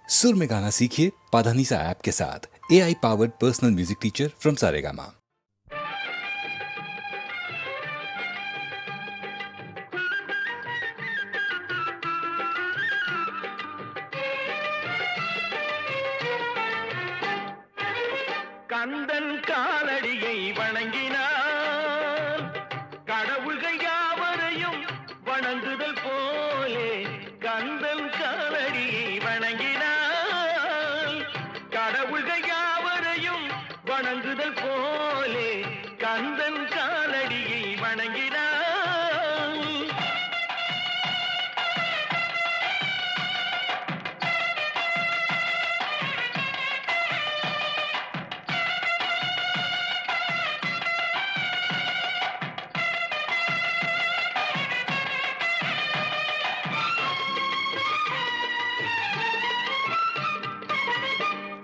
सुर में गाना सीखिए पाधानीसा ऐप के साथ। AI powered personal music teacher from Saregama. Kandan காலடியை வணங்கினான் கடவுள்கள் யாவரையும் வணங்குதல் போலே கந்தன் காலடியை வணங்கினான் கடவுள்கள் யாவரையும் வணங்குதல் போலே கந்தன் காலடியை வணங்கினான்.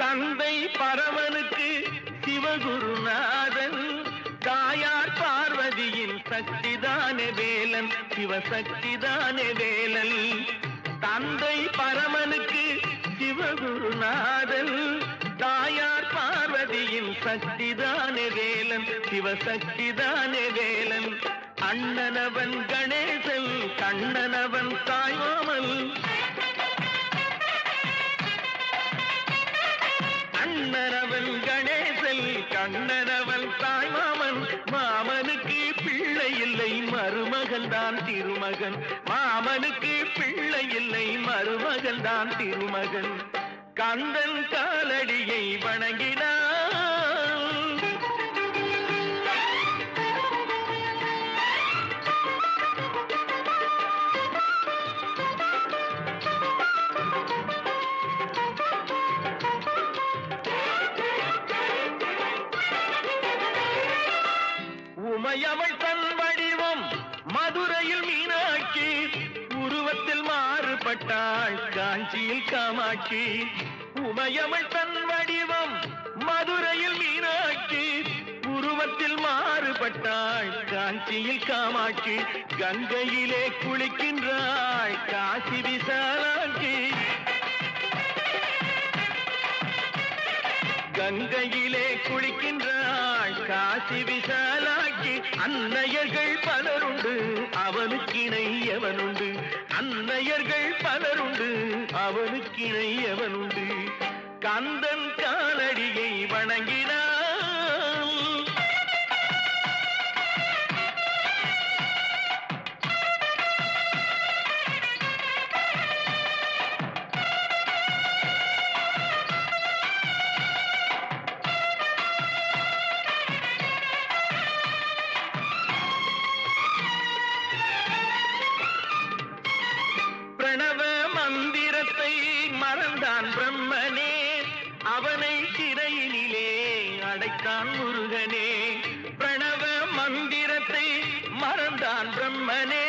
தந்தை பரமனுக்கு சிவகுருநாதன், தாயார் பார்வதியின் சக்திதானே வேலன், சிவசக்திதானே வேலன். தந்தை பரமனுக்கு சிவகுருநாதன், தாயார் பார்வதியின் சக்திதானே வேலன், சிவசக்திதானே வேலன். அண்ணனவன் கணேசன், கண்ணனவன் தாய்மாமன், அண்ணனவன் கணேசன், கண்ணனவன் தாய்மாமன். மாமனுக்கு பிள்ளை இல்லை, மருமகன் தான் திருமகன். மாமனுக்கு பிள்ளை இல்லை, மருமகன் தான் திருமகன். கந்தன் காலடியை வணங்கினான். உமையவள் தன் வடிவம் மதுரையில் மீனாட்சி, உருவத்தில் மாறுபட்டாள் காஞ்சியில் காமாட்சி. உமையவள் தன் வடிவம் மதுரையில் மீனாட்சி, உருவத்தில் மாறுபட்டாள் காஞ்சியில் காமாட்சி. கங்கையிலே குளிக்கின்றாள் காசி விசாலாட்சி, கங்கையிலே குளிக்கின்றாள் காசி விசாலாட்சி. அன்னையர்கள் பலருண்டு அவனுக்கிணை எவனுண்டு, அன்னையர்கள் பலருண்டு அவனுக்கிணை எவனுண்டு. கந்தன் காலடியை வணங்கினான். பிரணவ மந்திரத்தை மறந்தான் பிரம்மனே, அவனை சிறையினிலே அடைத்தான் முருகனே. பிரணவ மந்திரத்தை மறந்தான் பிரம்மனே,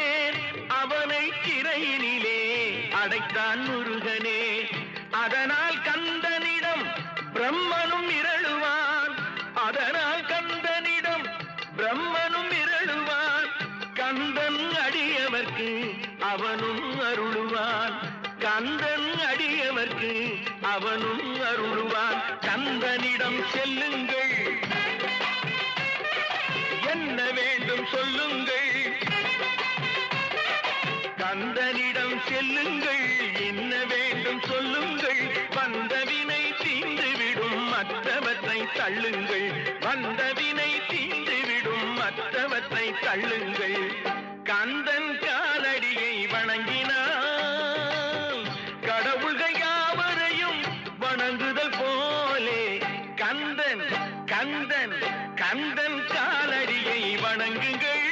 அவனை சிறையினிலே அடைத்தான் முருகனே. அதனால் கந்தனிடம் பிரம்மனும் இரழுவான், அதனால் கந்தனிடம் பிரம்மனும் இரழுவான். கந்தன் அடியவர்க்கு அவனும் அருளுவான், கந்தன் அடியவர்க்கு அவனும் அருளுவான். கந்தனிடம் செல்லுங்கள், என்ன வேண்டும் சொல்லுங்கள். கந்தனிடம் செல்லுங்கள், என்ன வேண்டும் சொல்லுங்கள். வந்தவினை தீர்ந்துவிடும் மற்றவற்றை தள்ளுங்கள், வந்தவினை தீர்ந்துவிடும் மற்றவற்றை தள்ளுங்கள். கந்தன் காலடியை வணங்கினான் கடவுள்கள் யாவரையும் வணங்குதல் போலே கந்தன் கந்தன் கந்தன் காலடியை வணங்குங்கள்.